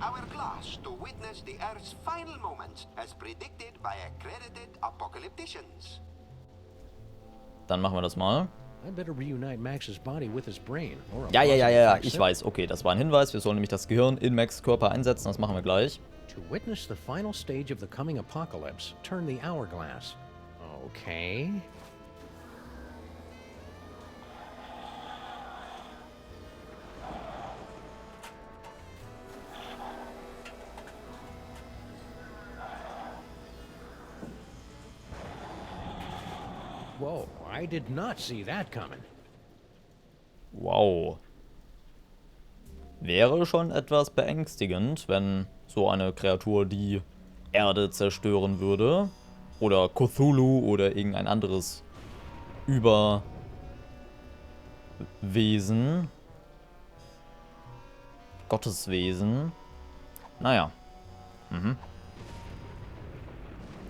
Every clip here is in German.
our class to witness the Earth's final moments as predicted by accredited apocalypticians. Dann machen wir das mal. I better reunite Max's body with his brain. Ja, ich weiß. Okay, das war ein Hinweis. Wir sollen nämlich das Gehirn in Max' Körper einsetzen. Das machen wir gleich. To witness the final stage of the coming apocalypse, turn the hourglass. Okay. Whoa, I did not see that coming. Wow. Wäre schon etwas beängstigend, wenn so eine Kreatur die Erde zerstören würde. Oder Cthulhu oder irgendein anderes Überwesen. Gotteswesen. Naja.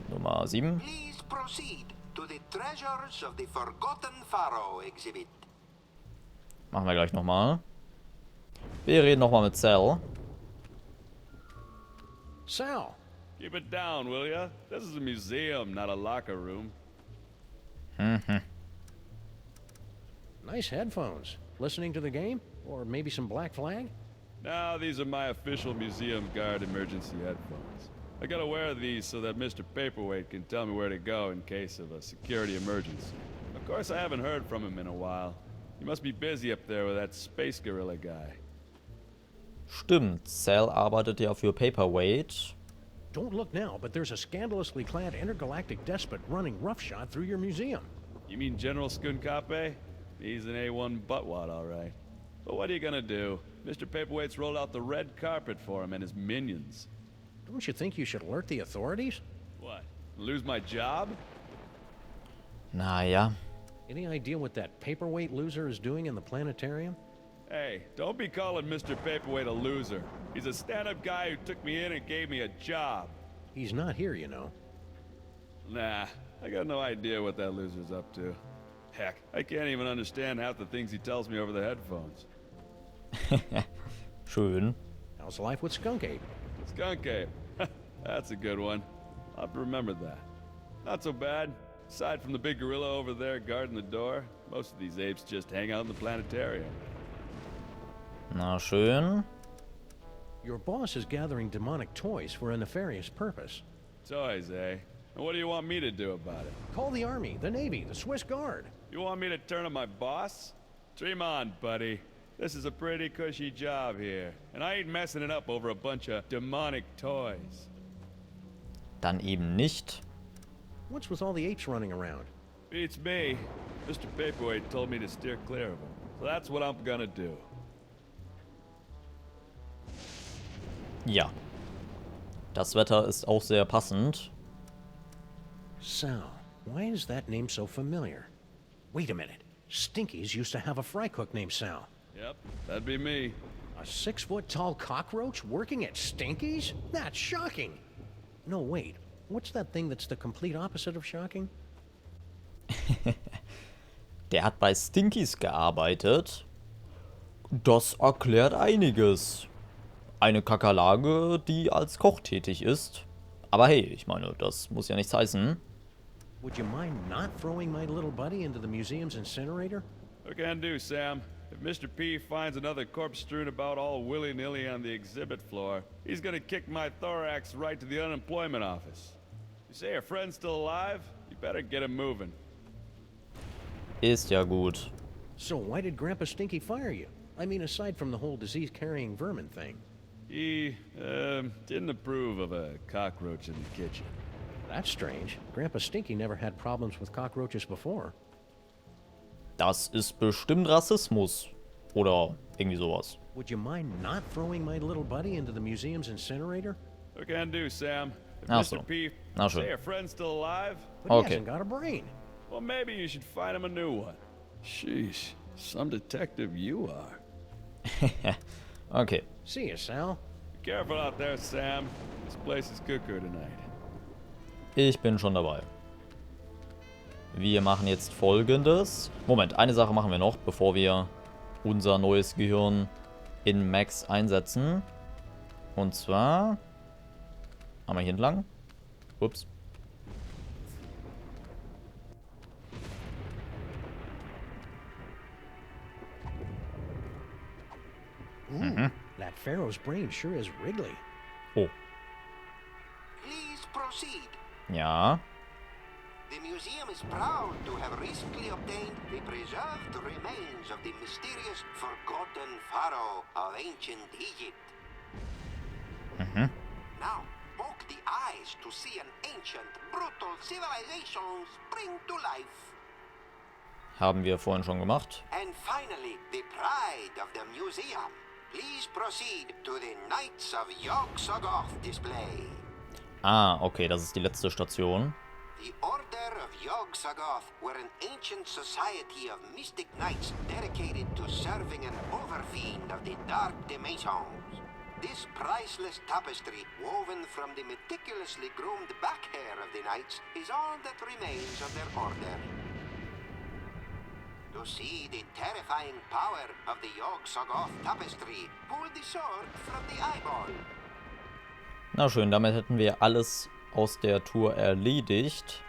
Nummer 7. Please proceed to the Treasures of the Forgotten Pharaoh exhibit. Machen wir gleich nochmal. Wir reden nochmal mit Sal. Sal. Keep it down, will ya? This is a museum, not a locker room. Nice headphones. Listening to the game? Or maybe some Black Flag? No, these are my official museum guard emergency headphones. I gotta wear these so that Mr. Paperweight can tell me where to go in case of a security emergency. Of course, I haven't heard from him in a while. He must be busy up there with that space gorilla guy. Stimmt, Sal arbeitet ja für Paperweight. Don't look now, but there's a scandalously clad intergalactic despot running roughshod through your museum. You mean General Skunkape? He's an A1 buttwad, all right. But what are you gonna do? Mr. Paperweight's rolled out the red carpet for him and his minions. Don't you think you should alert the authorities? What? Lose my job? Naja. Any idea what that paperweight loser is doing in the planetarium? Hey, don't be calling Mr. Paperweight a loser. He's a stand-up guy who took me in and gave me a job. He's not here, you know. Nah, I got no idea what that loser's up to. Heck, I can't even understand half the things he tells me over the headphones. Schön. How's life with Skunk Ape? Skunk Ape. That's a good one. I'll have to remember that. Not so bad. Aside from the big gorilla over there guarding the door, most of these apes just hang out in the planetarium. Na schön. Your boss is gathering demonic toys for a nefarious purpose. Toys, eh? And what do you want me to do about it? Call the Army, the Navy, the Swiss Guard. You want me to turn on my boss? Dream on, buddy. This is a pretty cushy job here, and I ain't messing it up over a bunch of demonic toys. Dann eben nicht. What's with all the apes running around? Beats me. Mr. Paperweight told me to steer clear of them, so that's what I'm gonna do. Ja. Das Wetter ist auch sehr passend. Sal, why is that name so familiar? Wait a minute. Stinkies used to have a fry cook named Sal. Yep, that'd be me. A 6-foot-tall cockroach working at Stinkies? That's shocking. No, wait. What's that thing that's the complete opposite of shocking? Der hat bei Stinkies gearbeitet. Das erklärt einiges. Eine Kakerlake, die als Koch tätig ist. Aber hey, ich meine, das muss ja nichts heißen. Would you mind not throwing my little buddy into the museum's incinerator? What can I do, Sam? If Mr. P finds another corpse strewn about all willy-nilly on the exhibit floor, he's gonna kick my thorax right to the unemployment office. You say your friend's still alive? You better get him moving. Ist ja gut. So why did Grandpa Stinky fire you? I mean, aside from the whole disease-carrying vermin thing. He, didn't approve of a cockroach in the kitchen. That's strange. Grandpa Stinky never had problems with cockroaches before. Das ist bestimmt Rassismus. Oder irgendwie sowas. Would you mind not throwing my little buddy into the museum's incinerator? What can I do, Sam? If Ach so. Mr. P Na say schön. your friend's still alive? But he Okay. hasn't got a brain. Well, maybe you should find him a new one. Sheesh, some detective you are. Okay. See you, Sal. Be careful out there, Sam. This place is cuckoo tonight. Ich bin schon dabei. Wir machen jetzt Folgendes. Moment, eine Sache machen wir noch, bevor wir unser neues Gehirn in Max einsetzen. Und zwar... Einmal hier entlang. Ups. That Pharaoh's brain sure is wriggly. Oh. Please proceed. Ja. The museum is proud to have recently obtained the preserved remains of the mysterious forgotten pharaoh of ancient Egypt. Now, poke the eyes to see an ancient, brutal civilization spring to life. Haben wir vorhin schon gemacht. And finally, the pride of the museum. Please proceed to the Knights of Yog-Sothoth display. Ah, okay, das ist die letzte Station. The Order of Yog-Sothoth were an ancient society of mystic knights dedicated to serving an overfiend of the dark dimensions. This priceless tapestry, woven from the meticulously groomed back hair of the knights, is all that remains of their order. To see the terrifying power of the Yog-Sothoth tapestry, pull the sword from the eyeball. Na schön, damit hätten wir alles aus der Tour erledigt.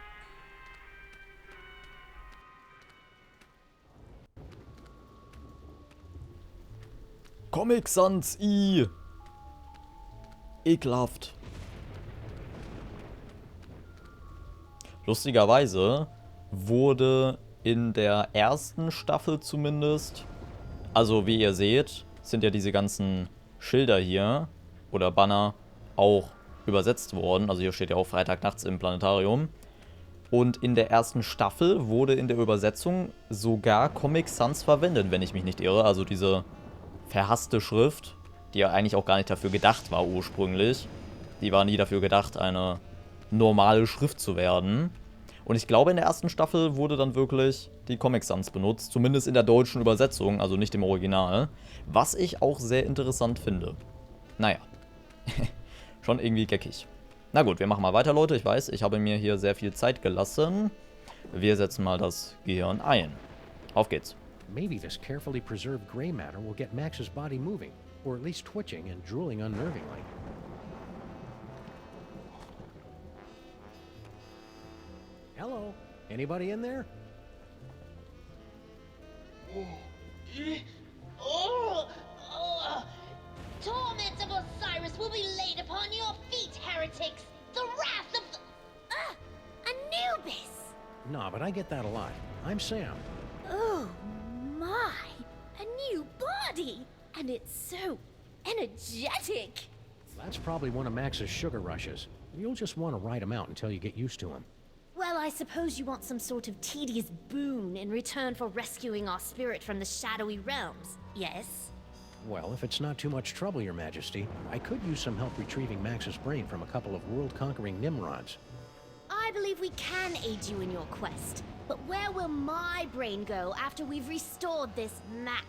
Comic Sans I. Ekelhaft. Lustigerweise wurde in der ersten Staffel zumindest, also wie ihr seht, sind ja diese ganzen Schilder hier oder Banner auch übersetzt worden. Also hier steht ja auch Freitag nachts im Planetarium. Und in der ersten Staffel wurde in der Übersetzung sogar Comic Sans verwendet, wenn ich mich nicht irre. Also diese verhasste Schrift, die ja eigentlich auch gar nicht dafür gedacht war ursprünglich. Die war nie dafür gedacht, eine normale Schrift zu werden. Und ich glaube, in der ersten Staffel wurde dann wirklich die Comic Sans benutzt. Zumindest in der deutschen Übersetzung, also nicht im Original. Was ich auch sehr interessant finde. Naja. Schon irgendwie geckig. Na gut, wir machen mal weiter, Leute. Ich weiß, ich habe mir hier sehr viel Zeit gelassen. Wir setzen mal das Gehirn ein. Auf geht's. Maybe this carefully preserved gray matter will get Max's body moving, or at least twitching and drooling unnervingly. Hello? Anybody in there? Torment of Osiris will be laid upon your feet, heretics! The wrath of the... Anubis! Nah, but I get that a lot. I'm Sam. Oh my! A new body! And it's so energetic! That's probably one of Max's sugar rushes. You'll just want to ride him out until you get used to him. Well, I suppose you want some sort of tedious boon in return for rescuing our spirit from the shadowy realms, yes? Well, if it's not too much trouble, Your Majesty, I could use some help retrieving Max's brain from a couple of world-conquering Nimrods. I believe we can aid you in your quest, but where will my brain go after we've restored this Max?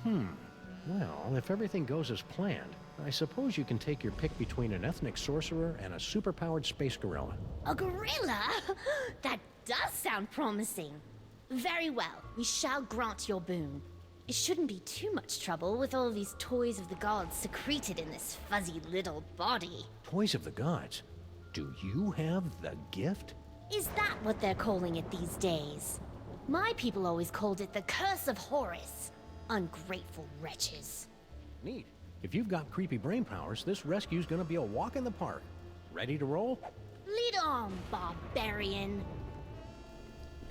Well, if everything goes as planned, I suppose you can take your pick between an ethnic sorcerer and a superpowered space gorilla. A gorilla? That does sound promising. Very well, we shall grant your boon. It shouldn't be too much trouble with all these toys of the gods secreted in this fuzzy little body. Toys of the gods? Do you have the gift? Is that what they're calling it these days? My people always called it the Curse of Horus. Ungrateful wretches. Neat. If you've got creepy brain powers, this rescue's gonna be a walk in the park. Ready to roll? Lead on, barbarian.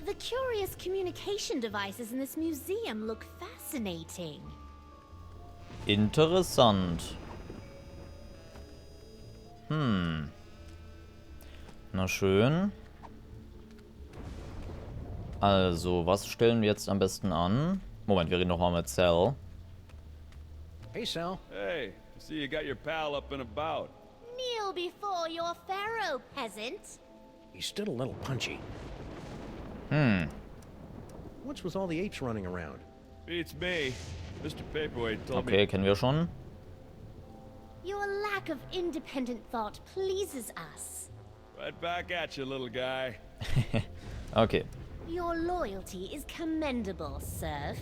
The curious communication devices in this museum look fascinating. Interessant. Na schön. Also, was stellen wir jetzt am besten an? Moment, wir reden nochmal mit Cell. Hey, Sal. Hey, I see you got your pal up and about. Kneel before your pharaoh, peasant. He's still a little punchy. What's with all the apes running around? Beats me. Mr. Paperweight told Okay, kennen wir schon. Your lack of independent thought pleases us. me. Right back at you, little guy. Okay. Your loyalty is commendable, serf.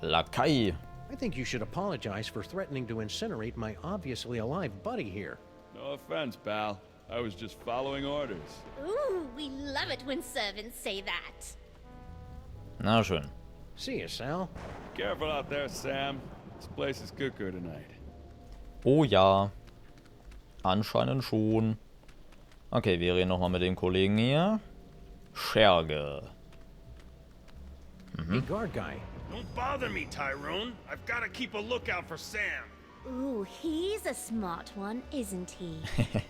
Lakai. I think you should apologize for threatening to incinerate my obviously alive buddy here. No offense, pal. I was just following orders. Ooh, we love it when servants say that. Na schön. See you, Sal. Careful out there, Sam. This place is cuckoo tonight. Oh ja. Anscheinend schon. Okay, wir reden nochmal mit den Kollegen hier. Scherge. Hey, guard guy. Don't bother me, Tyrone. I've got to keep a lookout for Sam. Ooh, he's a smart one, isn't he?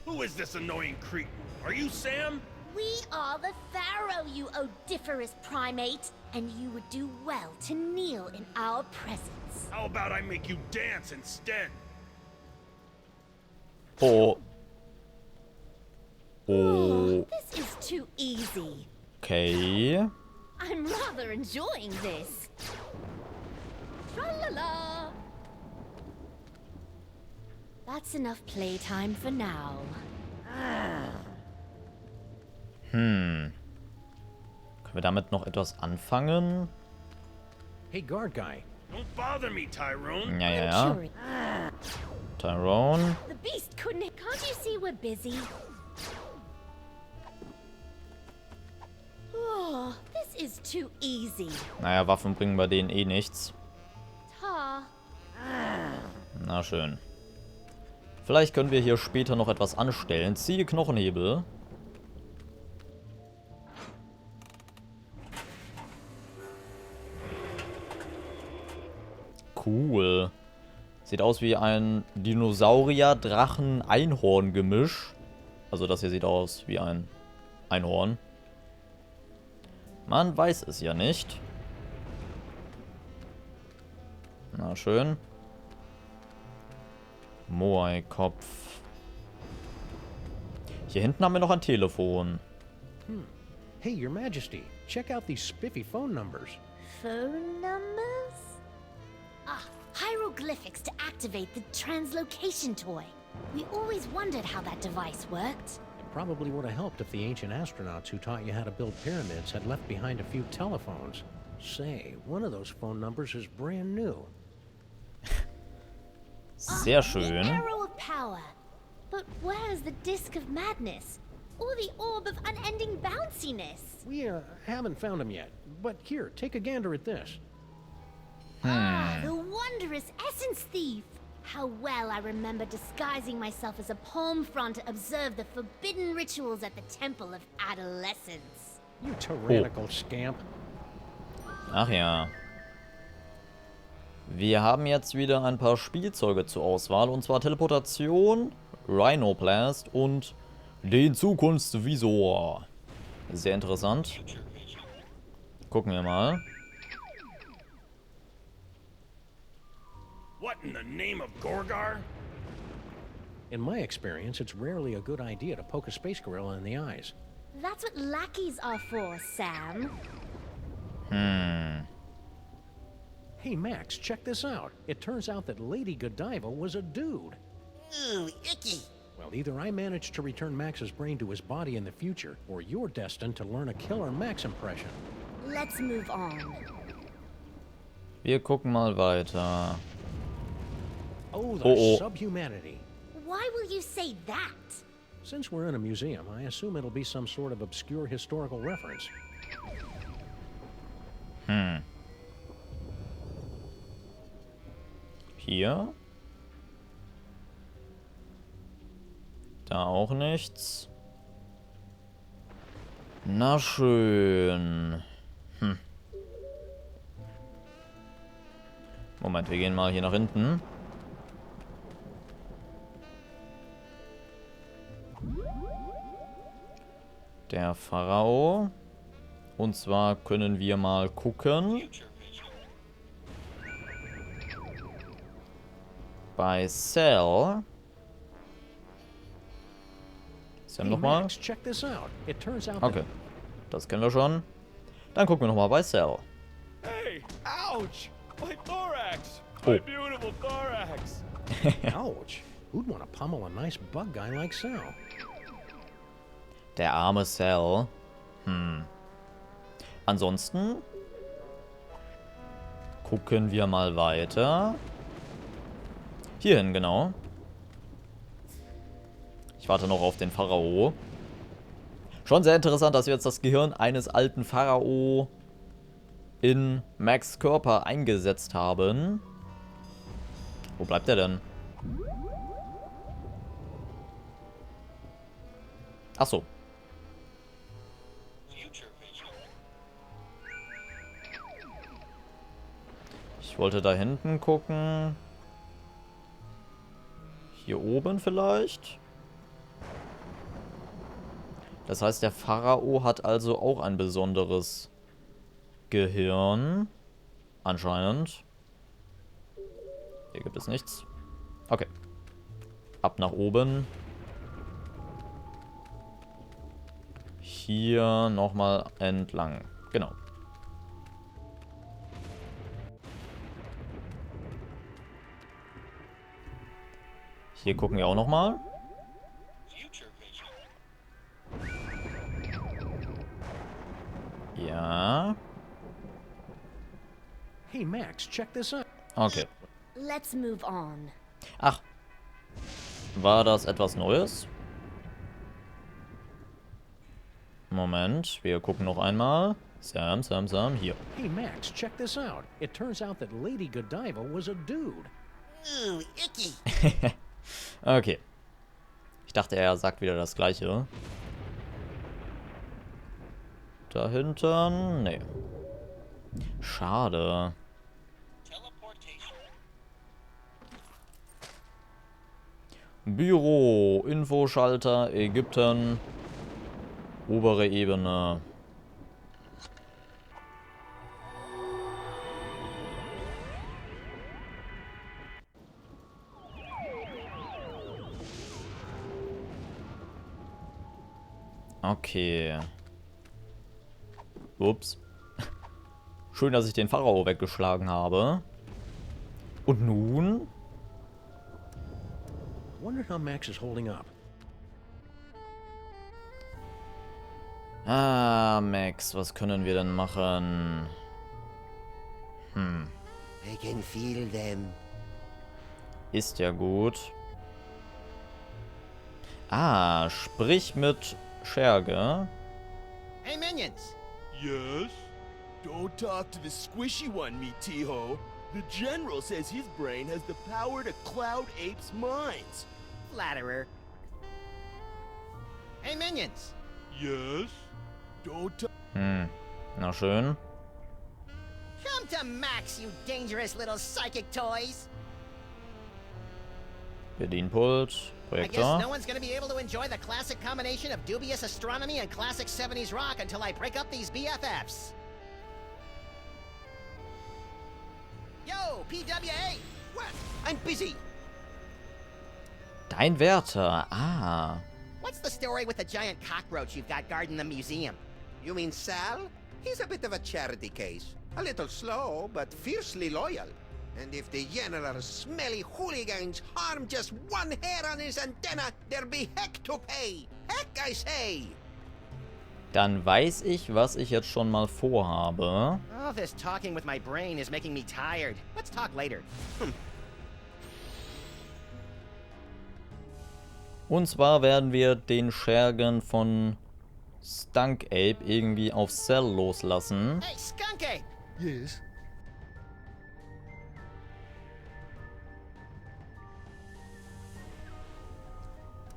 Who is this annoying cretin? Are you Sam? We are the Pharaoh, you odiferous primate, and you would do well to kneel in our presence. How about I make you dance instead? Oh. Oh, Oh. this is too easy. Okay. I'm rather enjoying this. Tra-la-la. That's enough playtime for now. Können wir damit noch etwas anfangen? Hey, guard guy. Don't bother me, Tyrone. Ja, ja, I'm ja. sure it- Tyrone. The beast couldn't. Can't you see we're busy? Oh, this is too easy. Naja, Waffen bringen bei denen eh nichts. Ta. Na schön. Vielleicht können wir hier später noch etwas anstellen. Ziehe Knochenhebel. Cool. Sieht aus wie ein Dinosaurier-Drachen-Einhorn-Gemisch. Also das hier sieht aus wie ein Einhorn. Man weiß es ja nicht. Na schön. Moai-Kopf. Hier hinten haben wir noch ein Telefon. Hey, Your Majesty. Check out these spiffy phone numbers. Phone numbers? Ah, hieroglyphics to activate the translocation toy. We always wondered how that device worked. It probably would have helped if the ancient astronauts who taught you how to build pyramids had left behind a few telephones. Say, one of those phone numbers is brand new. Sehr The schön. arrow of power. But where's the disc of madness? Or the orb of unending bounciness? We haven't found him yet. But here, take a gander at this. Ah, the wondrous essence thief! How well I remember disguising myself as a palm frond to observe the forbidden rituals at the Temple of Adolescence. You tyrannical scamp. Ach ja. Wir haben jetzt wieder ein paar Spielzeuge zur Auswahl. Und zwar Teleportation, Rhinoplast und den Zukunftsvisor. Sehr interessant. Gucken wir mal. What in the name of Gorgar? In my experience, it's rarely a good idea to poke a space gorilla in the eyes. That's what lackeys are for, Sam. Hey, Max, check this out. It turns out that Lady Godiva was a dude. Ooh, icky. Well, either I managed to return Max's brain to his body in the future, or you're destined to learn a killer Max impression. Let's move on. Wir gucken mal weiter. Oh, the Oh. subhumanity. Why will you say that? Since we're in a museum, I assume it'll be some sort of obscure historical reference. Hier. Da auch nichts. Na schön. Moment, wir gehen mal hier nach hinten. Der Pharao. Und zwar können wir mal gucken. Bei Cell. Sam Hey, nochmal. Max, check this out. It turns out Okay. Das kennen wir schon. Dann gucken wir nochmal bei Cell. Hey! Ouch! My thorax! Oh. My beautiful thorax! that... Ouch. Who'd want to pummel a nice bug guy like Sal? Der arme Cell. Ansonsten Gucken wir mal weiter. Hierhin, genau. Ich warte noch auf den Pharao. Schon sehr interessant, dass wir jetzt das Gehirn eines alten Pharao in Max' Körper eingesetzt haben. Wo bleibt er denn? Ach so. Ich wollte da hinten gucken. Hier oben vielleicht? Das heißt, der Pharao hat also auch ein besonderes Gehirn. Anscheinend. Hier gibt es nichts. Okay. Ab nach oben. Hier nochmal entlang. Genau. Hier gucken wir auch nochmal. Ja. Hey Max, check this out. Okay. Let's move on. Ach. War das etwas Neues? Moment, wir gucken noch einmal. Sam, hier. Hey Max, check this out. It turns out that Lady Godiva was a dude. Ooh, icky. Okay. Ich dachte, er sagt wieder das Gleiche. Da hinten? Nee. Schade. Büro, Infoschalter, Ägypten, obere Ebene. Okay. Ups. Schön, dass ich den Pharao weggeschlagen habe. Und nun? Wonder how Max is holding up. Ah, Max, was können wir denn machen? I can feel them. Ist ja gut. Ah, sprich mit Scherge. Hey, minions! Yes? Don't talk to the squishy one, me T-ho. The General says his brain has the power to cloud apes' minds. Flatterer. Hey, minions! Yes? Don't talk. Na schön. Come to Max, you dangerous little psychic toys! Bedienpult. I guess Projektor. no one's gonna be able to enjoy the classic combination of dubious astronomy and classic 70s rock until I break up these BFFs. Yo, PWA! What? I'm busy. Dein Wärter. Ah. What's the story with the giant cockroach you've got guarding the museum? You mean Sal? He's a bit of a charity case. A little slow, but fiercely loyal. And if the general's smelly hooligans harm just one hair on his antenna, there'll be heck to pay. Heck, I say! Dann weiß ich, was ich jetzt schon mal vorhabe. All this talking with my brain is making me tired. Let's talk later. Und zwar werden wir den Schergen von Skunk Ape irgendwie auf Cell loslassen. Hey, Skunk Ape! Yes?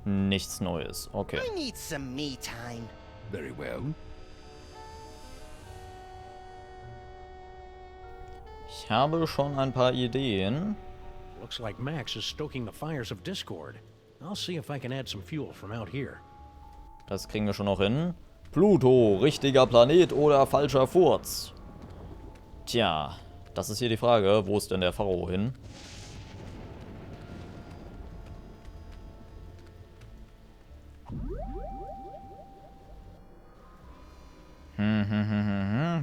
Nichts Neues. Okay. I need some me time. Very well. Ich habe schon ein paar Ideen. Looks like Max is stoking the fires of discord. I'll see if I can add some fuel from out here. Das kriegen wir schon noch hin. Pluto, richtiger Planet oder falscher Furz? Tja, das ist hier die Frage. Wo ist denn der Pharao hin?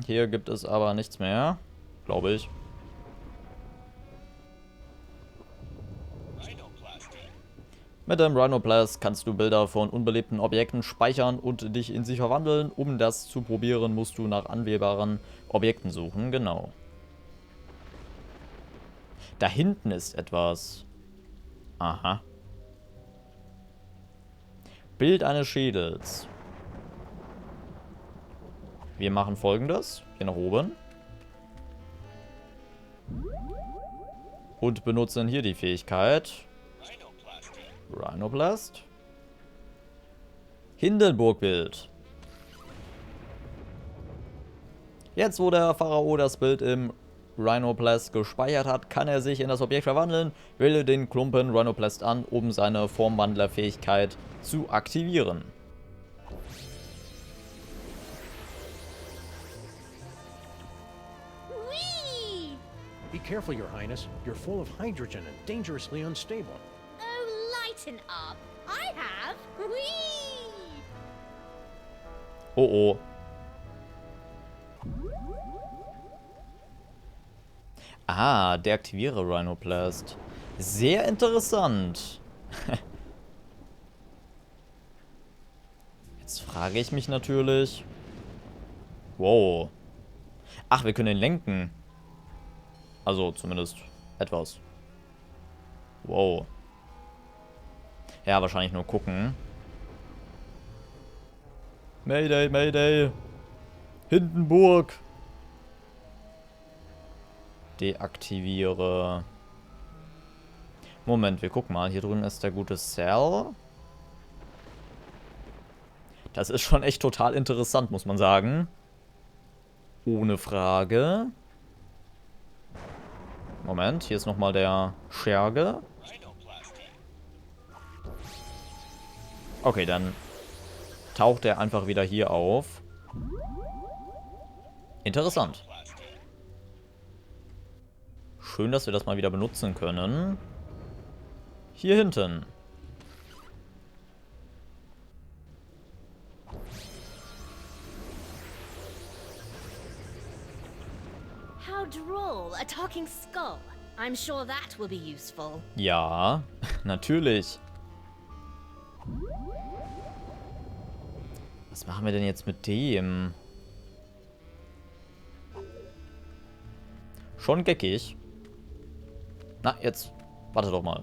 Hier gibt es aber nichts mehr, glaube ich. Mit dem Rhinoplast kannst du Bilder von unbelebten Objekten speichern und dich in sie verwandeln. Um das zu probieren, musst du nach anwählbaren Objekten suchen. Genau. Da hinten ist etwas. Aha. Bild eines Schädels. Wir machen Folgendes. Hier nach oben. Und benutzen hier die Fähigkeit. Rhinoblast. Hindenburgbild. Jetzt, wo der Pharao das Bild im Rhinoblast gespeichert hat, kann er sich in das Objekt verwandeln. Wähle den Klumpen Rhinoblast an, um seine Formwandlerfähigkeit zu aktivieren. Whee! Be careful, Your Highness. You're full of hydrogen and dangerously unstable. Oh, lighten up. I have. Whee! Oh oh. Ah, deaktiviere Rhinoblast. Sehr interessant. Jetzt frage ich mich natürlich. Wow. Ach, wir können ihn lenken. Also zumindest etwas. Wow. Ja, wahrscheinlich nur gucken. Mayday, Mayday. Hindenburg. Deaktiviere. Moment, wir gucken mal. Hier drüben ist der gute Cell. Das ist schon echt total interessant, muss man sagen. Ohne Frage. Moment, hier ist nochmal der Scherge. Okay, dann taucht er einfach wieder hier auf. Interessant. Schön, dass wir das mal wieder benutzen können. Hier hinten. How droll, a talking skull. I'm sure that will be useful. Ja, natürlich. Was machen wir denn jetzt mit dem? Schon geckig. Na, jetzt. Warte doch mal.